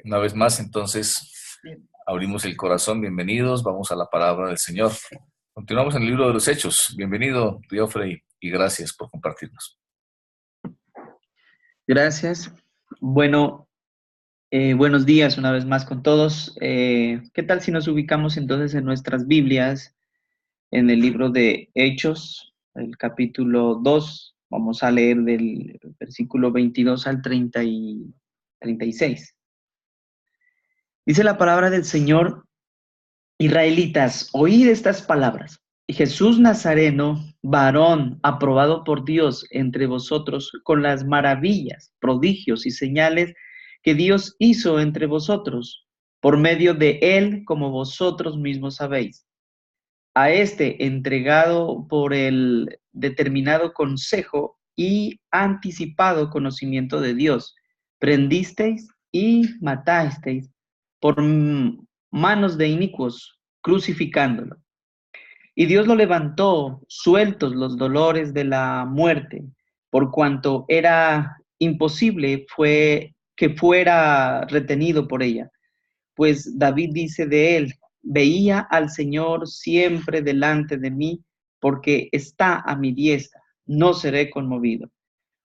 Una vez más, entonces, abrimos el corazón. Bienvenidos. Vamos a la palabra del Señor. Continuamos en el libro de los Hechos. Bienvenido, Teófrey, y gracias por compartirnos. Gracias. Bueno, buenos días una vez más con todos. ¿Qué tal si nos ubicamos entonces en nuestras Biblias, en el libro de Hechos, el capítulo 2? Vamos a leer del versículo 22 al 36. Dice la palabra del Señor: Israelitas, oíd estas palabras. Jesús Nazareno, varón aprobado por Dios entre vosotros, con las maravillas, prodigios y señales que Dios hizo entre vosotros, por medio de él, como vosotros mismos sabéis. A este entregado por el determinado consejo y anticipado conocimiento de Dios, prendisteis y matasteis por manos de inicuos, crucificándolo. Y Dios lo levantó, sueltos los dolores de la muerte, por cuanto era imposible fue que fuera retenido por ella. Pues David dice de él: veía al Señor siempre delante de mí, porque está a mi diestra, no seré conmovido.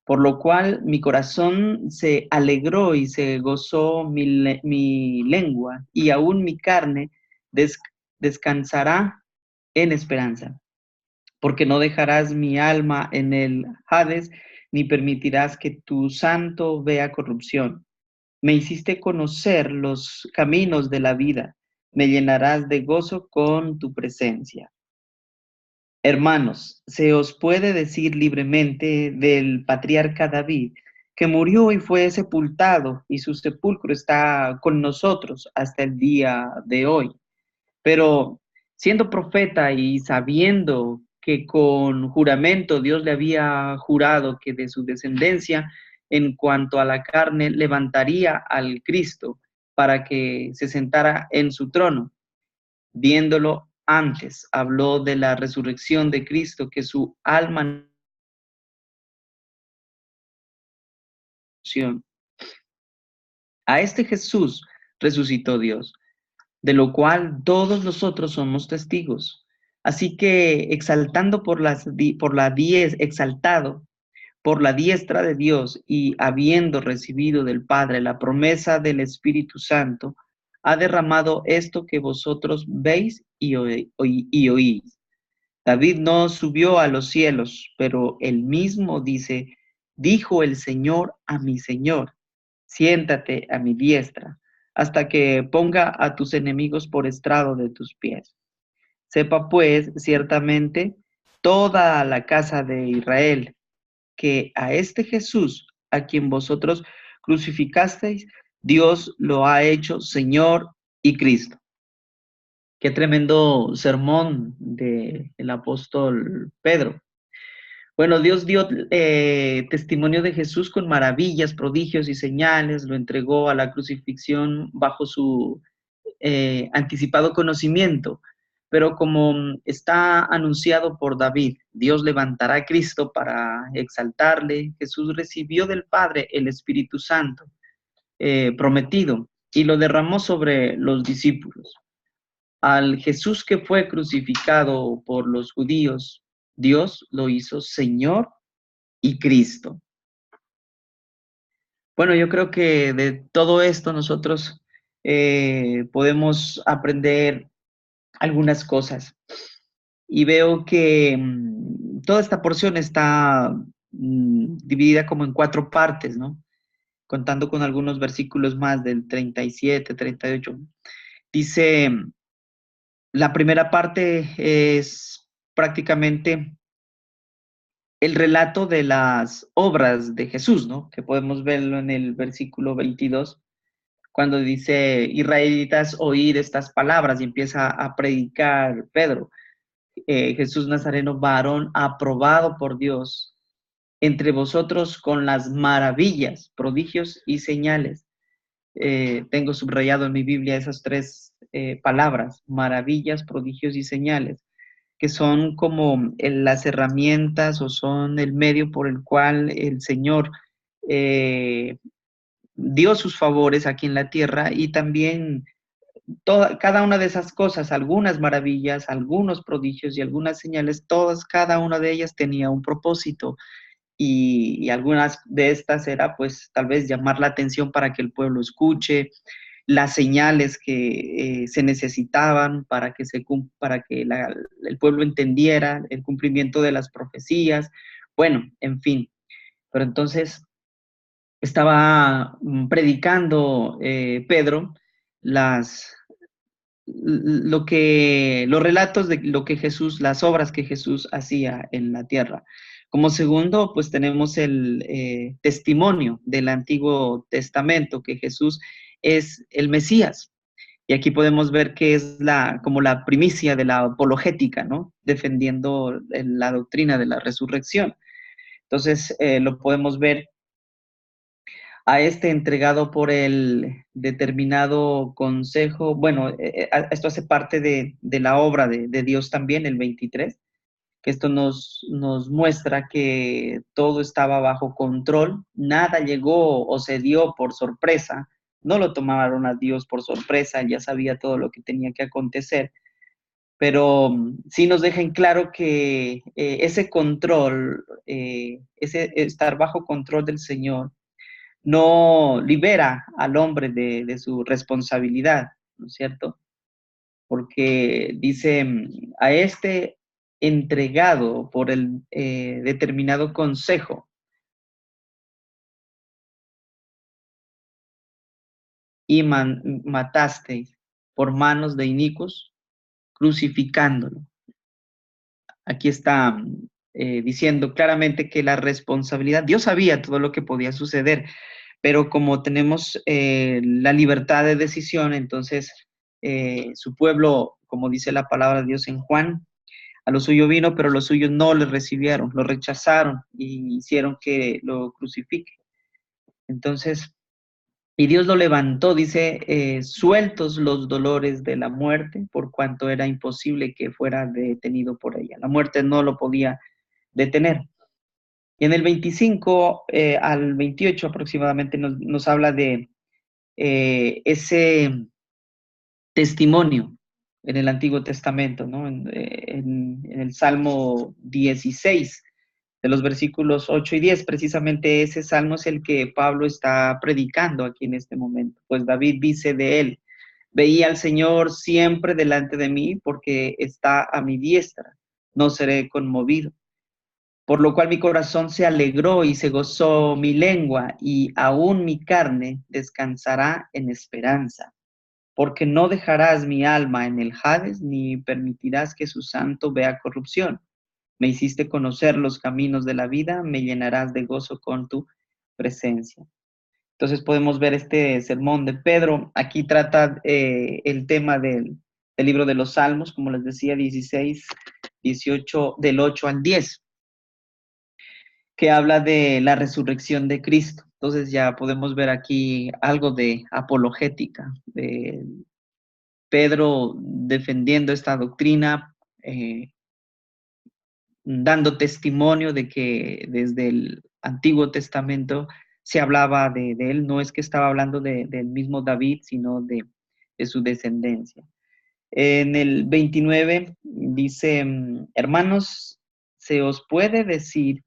Por lo cual mi corazón se alegró y se gozó mi lengua, y aún mi carne des descansará en esperanza. Porque no dejarás mi alma en el Hades, ni permitirás que tu santo vea corrupción. Me hiciste conocer los caminos de la vida, me llenarás de gozo con tu presencia. Hermanos, se os puede decir libremente del patriarca David, que murió y fue sepultado, y su sepulcro está con nosotros hasta el día de hoy. Pero siendo profeta y sabiendo que con juramento Dios le había jurado que de su descendencia, en cuanto a la carne, levantaría al Cristo para que se sentara en su trono, viéndolo antes, habló de la resurrección de Cristo, que su alma a este Jesús resucitó Dios, de lo cual todos nosotros somos testigos. Así que exaltando exaltado por la diestra de Dios, y habiendo recibido del Padre la promesa del Espíritu Santo, ha derramado esto que vosotros veis y oís. David no subió a los cielos, pero él mismo dice: dijo el Señor a mi Señor: siéntate a mi diestra, hasta que ponga a tus enemigos por estrado de tus pies. Sepa pues ciertamente toda la casa de Israel, que a este Jesús, a quien vosotros crucificasteis, Dios lo ha hecho Señor y Cristo. Qué tremendo sermón del apóstol Pedro. Bueno, Dios dio testimonio de Jesús con maravillas, prodigios y señales, lo entregó a la crucifixión bajo su anticipado conocimiento, pero como está anunciado por David, Dios levantará a Cristo para exaltarle. Jesús recibió del Padre el Espíritu Santo prometido y lo derramó sobre los discípulos. Al Jesús que fue crucificado por los judíos, Dios lo hizo Señor y Cristo. Bueno, yo creo que de todo esto nosotros podemos aprender algunas cosas. Y veo que toda esta porción está dividida como en 4 partes, ¿no? Contando con algunos versículos más del 37, 38. Dice, la primera parte es prácticamente el relato de las obras de Jesús, ¿no? Que podemos verlo en el versículo 22, cuando dice: Israelitas, oíd estas palabras, y empieza a predicar Pedro. Jesús Nazareno, varón aprobado por Dios entre vosotros, con las maravillas, prodigios y señales. Tengo subrayado en mi Biblia esas 3 palabras: maravillas, prodigios y señales, que son como las herramientas o son el medio por el cual el Señor dio sus favores aquí en la tierra y también cada una de esas cosas, algunas maravillas, algunos prodigios y algunas señales, cada una de ellas tenía un propósito y algunas de estas era pues tal vez llamar la atención para que el pueblo escuche, las señales que se necesitaban para que el pueblo entendiera el cumplimiento de las profecías, bueno, en fin. Pero entonces estaba predicando Pedro las, los relatos de lo que Jesús, las obras que Jesús hacía en la tierra. Como segundo, pues tenemos el testimonio del Antiguo Testamento, que Jesús es el Mesías. Y aquí podemos ver que es como la primicia de la apologética, ¿no? Defendiendo la doctrina de la resurrección. Entonces, lo podemos ver a este entregado por el determinado consejo. Bueno, esto hace parte de la obra de Dios también, el 23, que esto nos muestra que todo estaba bajo control, nada llegó o se dio por sorpresa, no lo tomaron a Dios por sorpresa, ya sabía todo lo que tenía que acontecer, pero sí nos deja en claro que ese control, ese estar bajo control del Señor, no libera al hombre de su responsabilidad, ¿no es cierto? Porque dice, a este entregado por el determinado consejo y matasteis por manos de inicuos, crucificándolo. Aquí está diciendo claramente que la responsabilidad, Dios sabía todo lo que podía suceder, pero como tenemos la libertad de decisión, entonces su pueblo, como dice la palabra de Dios en Juan, a lo suyo vino, pero los suyos no le recibieron, lo rechazaron y hicieron que lo crucifique. Entonces, y Dios lo levantó, dice, sueltos los dolores de la muerte, por cuanto era imposible que fuera detenido por ella. La muerte no lo podía detener. Y en el 25 al 28 aproximadamente nos habla de ese testimonio en el Antiguo Testamento, ¿no? En el Salmo 16, de los versículos 8 y 10, precisamente ese salmo es el que Pablo está predicando aquí en este momento. Pues David dice de él, veía al Señor siempre delante de mí porque está a mi diestra, no seré conmovido. Por lo cual mi corazón se alegró y se gozó mi lengua, y aún mi carne descansará en esperanza. Porque no dejarás mi alma en el Hades, ni permitirás que su santo vea corrupción. Me hiciste conocer los caminos de la vida, me llenarás de gozo con tu presencia. Entonces podemos ver este sermón de Pedro. Aquí trata el tema del libro de los Salmos, como les decía, 16, 18, del 8 al 10, que habla de la resurrección de Cristo. Entonces ya podemos ver aquí algo de apologética, de Pedro defendiendo esta doctrina, dando testimonio de que desde el Antiguo Testamento se hablaba de él. No es que estaba hablando del mismo David, sino de su descendencia. En el 29 dice, hermanos, se os puede decir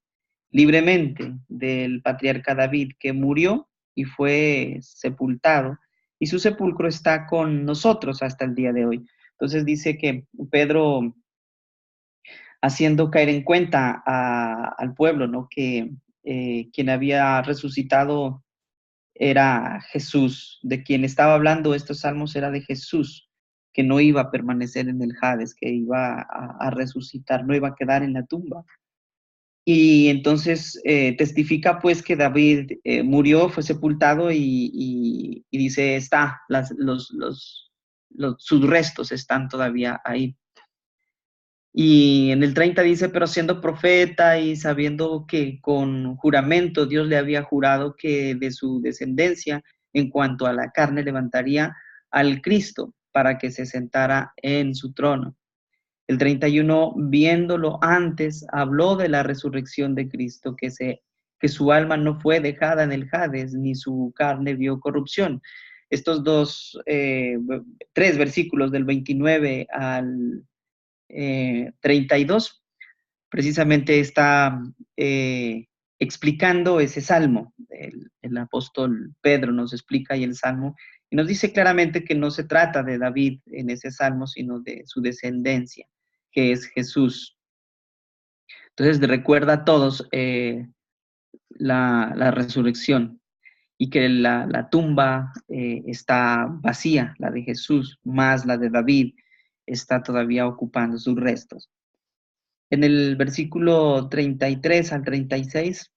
libremente del patriarca David, que murió y fue sepultado, y su sepulcro está con nosotros hasta el día de hoy. Entonces dice que Pedro, haciendo caer en cuenta al pueblo, ¿no? Que quien había resucitado era Jesús, de quien estaba hablando estos salmos era de Jesús, que no iba a permanecer en el Hades, que iba a resucitar, no iba a quedar en la tumba. Y entonces testifica pues que David murió, fue sepultado y dice, sus restos están todavía ahí. Y en el 30 dice, pero siendo profeta y sabiendo que con juramento Dios le había jurado que de su descendencia, en cuanto a la carne, levantaría al Cristo para que se sentara en su trono. El 31, viéndolo antes, habló de la resurrección de Cristo, que que su alma no fue dejada en el Hades, ni su carne vio corrupción. Estos tres versículos del 29 al 32, precisamente está explicando ese salmo. El apóstol Pedro nos explica ahí el salmo y nos dice claramente que no se trata de David en ese salmo, sino de su descendencia, que es Jesús. Entonces recuerda a todos la resurrección y que la tumba está vacía, la de Jesús, más la de David está todavía ocupando sus restos. En el versículo 33 al 36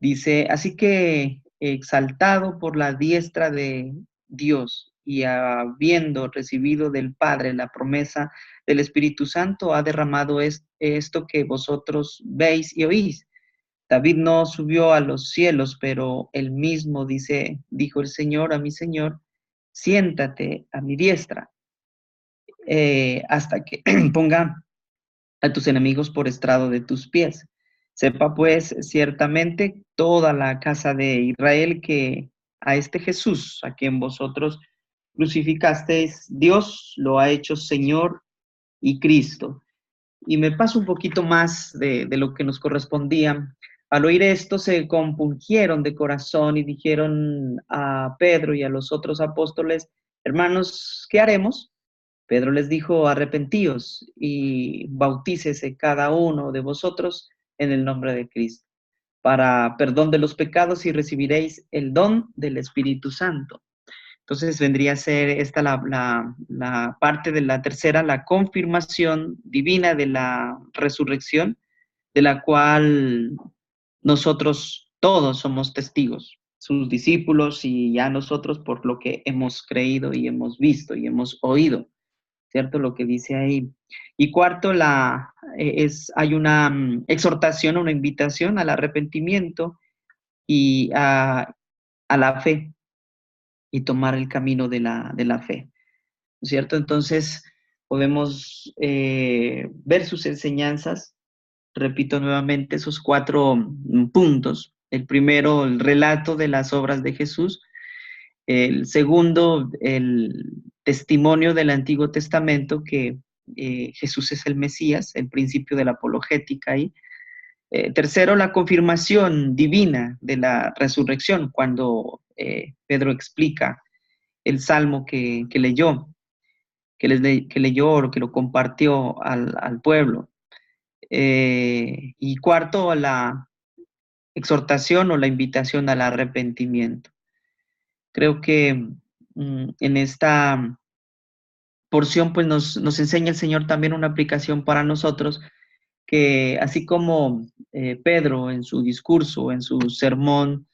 dice, así que exaltado por la diestra de Dios y habiendo recibido del Padre la promesa del Espíritu Santo, ha derramado esto que vosotros veis y oís. David no subió a los cielos, pero él mismo dijo el Señor a mi Señor, siéntate a mi diestra, hasta que ponga a tus enemigos por estrado de tus pies. Sepa pues ciertamente toda la casa de Israel que a este Jesús, a quien vosotros crucificasteis, Dios lo ha hecho Señor y Cristo. Y me paso un poquito más de lo que nos correspondía. Al oír esto se compungieron de corazón y dijeron a Pedro y a los otros apóstoles, hermanos, ¿qué haremos? Pedro les dijo, arrepentíos y bautícese cada uno de vosotros en el nombre de Cristo, para perdón de los pecados y recibiréis el don del Espíritu Santo. Entonces vendría a ser esta la parte de la tercera, la confirmación divina de la resurrección, de la cual nosotros todos somos testigos, sus discípulos y ya nosotros por lo que hemos creído y hemos visto y hemos oído. ¿Cierto? Lo que dice ahí. Y cuarto, hay una exhortación, una invitación al arrepentimiento y a la fe y tomar el camino de la fe, ¿cierto? Entonces, podemos ver sus enseñanzas, repito nuevamente, esos 4 puntos. El primero, el relato de las obras de Jesús. El segundo, el testimonio del Antiguo Testamento que Jesús es el Mesías, el principio de la apologética ahí. Tercero, la confirmación divina de la resurrección, cuando Pedro explica el salmo que leyó, que leyó o que lo compartió al pueblo. Y cuarto, la exhortación o la invitación al arrepentimiento. Creo que en esta porción pues nos enseña el Señor también una aplicación para nosotros, que así como Pedro en su discurso, en su sermón,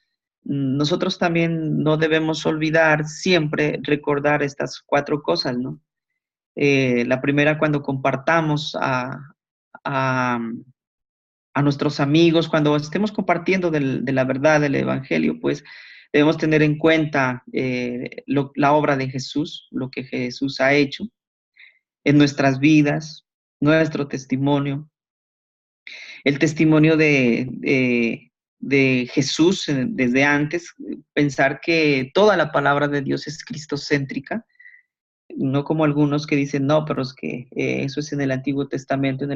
nosotros también no debemos olvidar siempre recordar estas 4 cosas, ¿no? La primera, cuando compartamos a, a nuestros amigos, cuando estemos compartiendo de la verdad del Evangelio, pues debemos tener en cuenta la obra de Jesús, lo que Jesús ha hecho en nuestras vidas, nuestro testimonio, el testimonio de Jesús desde antes, pensar que toda la palabra de Dios es cristocéntrica, no como algunos que dicen, no, pero es que eso es en el Antiguo Testamento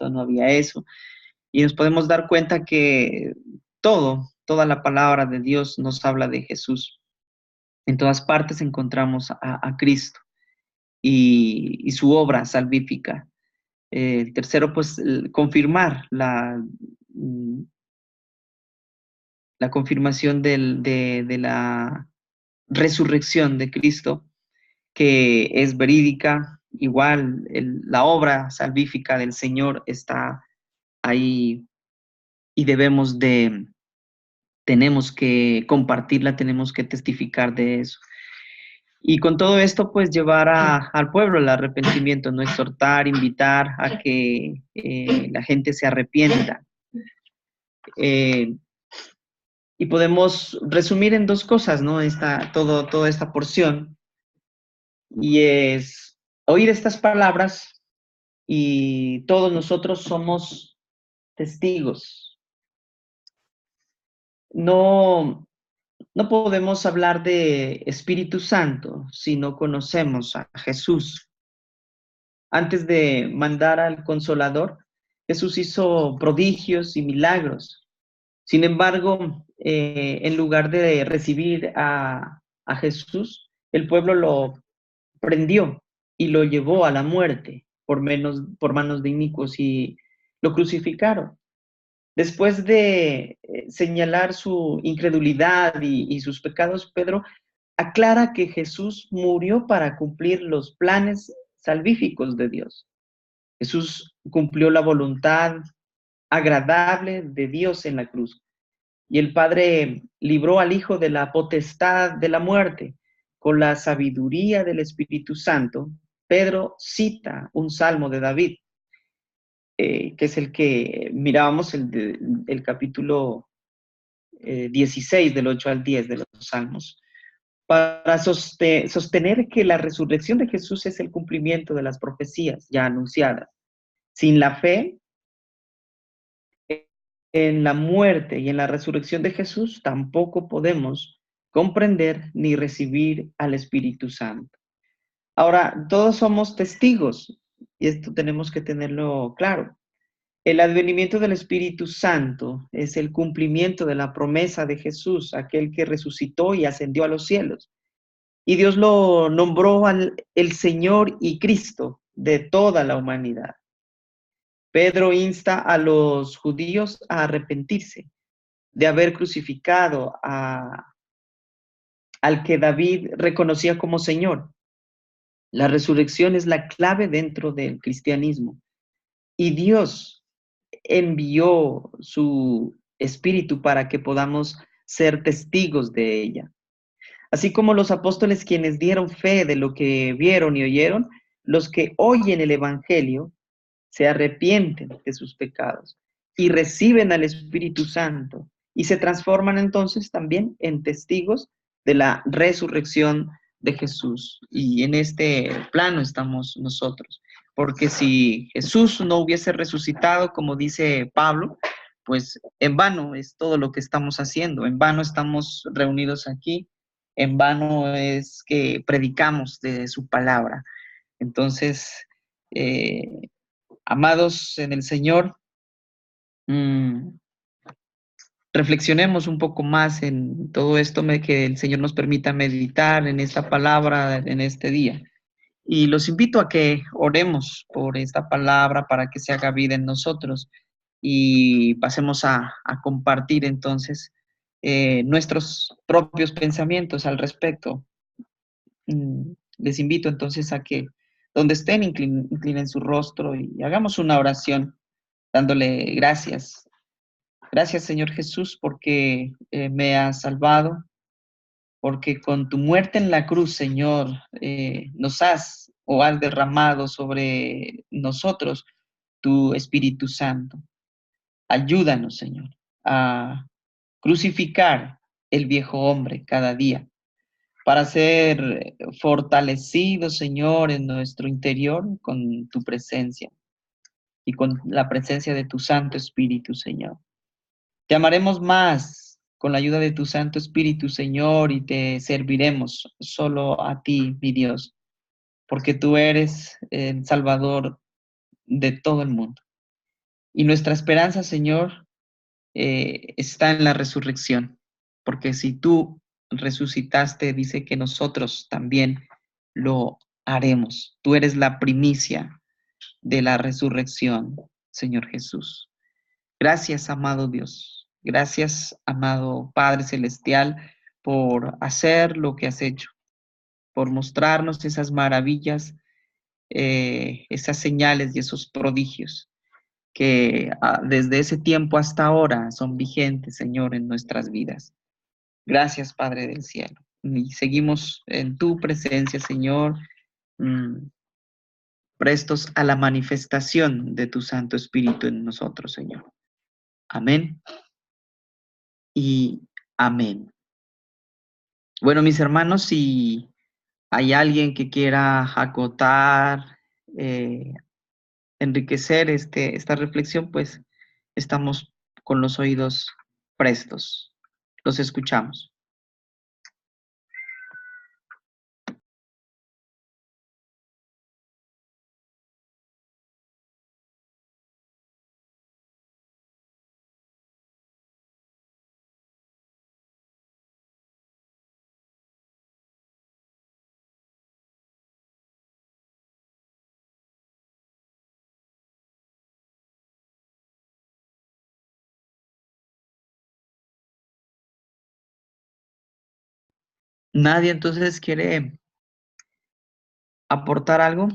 no había eso. Y nos podemos dar cuenta que toda la palabra de Dios nos habla de Jesús. En todas partes encontramos a Cristo y su obra salvífica. El tercero, pues, confirmar la confirmación de la resurrección de Cristo, que es verídica. Igual, la obra salvífica del Señor está ahí y tenemos que compartirla, tenemos que testificar de eso. Y con todo esto, pues llevar al pueblo al arrepentimiento, no exhortar, invitar a que la gente se arrepienta. Y podemos resumir en 2 cosas, ¿no? Toda esta porción. Y es oír estas palabras y todos nosotros somos testigos. No, no podemos hablar de Espíritu Santo si no conocemos a Jesús. Antes de mandar al Consolador, Jesús hizo prodigios y milagros. Sin embargo, en lugar de recibir a Jesús, el pueblo lo prendió y lo llevó a la muerte por manos de inicuos y lo crucificaron. Después de señalar su incredulidad y sus pecados, Pedro aclara que Jesús murió para cumplir los planes salvíficos de Dios. Jesús cumplió la voluntad agradable de Dios en la cruz. Y el Padre libró al Hijo de la potestad de la muerte. Con la sabiduría del Espíritu Santo, Pedro cita un salmo de David, que es el que mirábamos, el capítulo 16, del 8 al 10 de los salmos, para sostener que la resurrección de Jesús es el cumplimiento de las profecías ya anunciadas. Sin la fe en la muerte y en la resurrección de Jesús, tampoco podemos comprender ni recibir al Espíritu Santo. Ahora, todos somos testigos, y esto tenemos que tenerlo claro. El advenimiento del Espíritu Santo es el cumplimiento de la promesa de Jesús, aquel que resucitó y ascendió a los cielos. Y Dios lo nombró el Señor y Cristo de toda la humanidad. Pedro insta a los judíos a arrepentirse de haber crucificado al que David reconocía como Señor. La resurrección es la clave dentro del cristianismo. Y Dios envió su Espíritu para que podamos ser testigos de ella. Así como los apóstoles quienes dieron fe de lo que vieron y oyeron, los que oyen el Evangelio se arrepienten de sus pecados y reciben al Espíritu Santo y se transforman entonces también en testigos de la resurrección de Jesús. Y en este plano estamos nosotros, porque si Jesús no hubiese resucitado, como dice Pablo, pues en vano es todo lo que estamos haciendo, en vano estamos reunidos aquí, en vano es que predicamos de su palabra. Entonces, eh, amados en el Señor, mmm, reflexionemos un poco más en todo esto, que el Señor nos permita meditar en esta palabra en este día. Y los invito a que oremos por esta palabra para que se haga vida en nosotros y pasemos a compartir entonces nuestros propios pensamientos al respecto. Les invito entonces a que donde estén inclinen su rostro y hagamos una oración dándole gracias. Gracias, Señor Jesús, porque me has salvado, porque con tu muerte en la cruz, Señor, nos has o has derramado sobre nosotros tu Espíritu Santo. Ayúdanos, Señor, a crucificar el viejo hombre cada día para ser fortalecidos, Señor, en nuestro interior con tu presencia y con la presencia de tu Santo Espíritu, Señor. Te amaremos más con la ayuda de tu Santo Espíritu, Señor, y te serviremos solo a ti, mi Dios, porque tú eres el Salvador de todo el mundo. Y nuestra esperanza, Señor, está en la resurrección, porque si tú resucitaste, dice que nosotros también lo haremos. Tú eres la primicia de la resurrección, Señor Jesús. Gracias, amado Dios. Gracias, amado Padre Celestial, por hacer lo que has hecho, por mostrarnos esas maravillas, esas señales y esos prodigios que desde ese tiempo hasta ahora son vigentes, Señor, en nuestras vidas. Gracias, Padre del cielo. Y seguimos en tu presencia, Señor, prestos a la manifestación de tu Santo Espíritu en nosotros, Señor. Amén y amén. Bueno, mis hermanos, si hay alguien que quiera acotar, enriquecer esta reflexión, pues estamos con los oídos prestos. Los escuchamos. ¿Nadie entonces quiere aportar algo?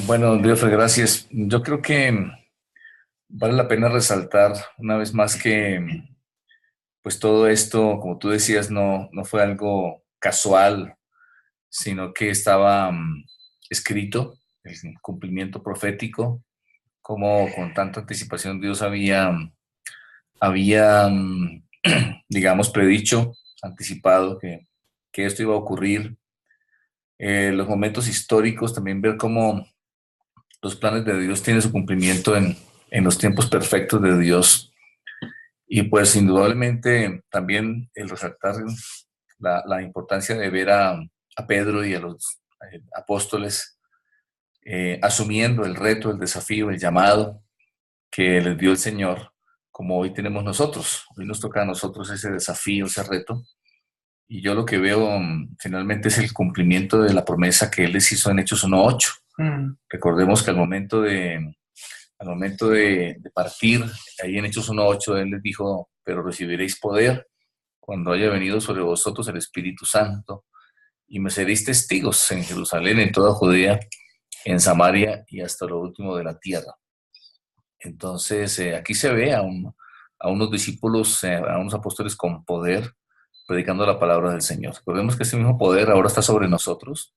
Bueno, Dios, gracias. Yo creo que vale la pena resaltar una vez más que pues todo esto, como tú decías, no fue algo casual, sino que estaba escrito, el cumplimiento profético, como con tanta anticipación Dios había digamos, predicho, anticipado que esto iba a ocurrir. Los momentos históricos, también ver cómo los planes de Dios tienen su cumplimiento en los tiempos perfectos de Dios. Y pues indudablemente también el resaltar la importancia de ver a Pedro y a los apóstoles asumiendo el reto, el desafío, el llamado que les dio el Señor, como hoy tenemos nosotros. Hoy nos toca a nosotros ese desafío, ese reto. Y yo lo que veo finalmente es el cumplimiento de la promesa que Él les hizo en Hechos 1:8. Recordemos que al momento de partir, ahí en Hechos 1:8, Él les dijo, pero recibiréis poder cuando haya venido sobre vosotros el Espíritu Santo, y me seréis testigos en Jerusalén, en toda Judea, en Samaria y hasta lo último de la tierra. Entonces, aquí se ve a unos discípulos, a unos apóstoles con poder, predicando la palabra del Señor. Recordemos que ese mismo poder ahora está sobre nosotros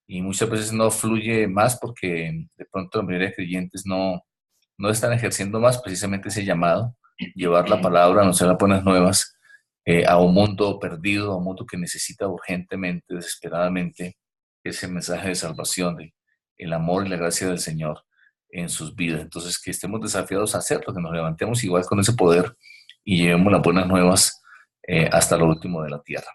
y muchas veces no fluye más porque de pronto la mayoría de creyentes no están ejerciendo más precisamente ese llamado, llevar la palabra, anunciar las buenas nuevas a un mundo perdido, a un mundo que necesita urgentemente, desesperadamente, ese mensaje de salvación, de el amor y la gracia del Señor en sus vidas. Entonces, que estemos desafiados a hacerlo, que nos levantemos igual con ese poder y llevemos las buenas nuevas hasta lo último de la tierra.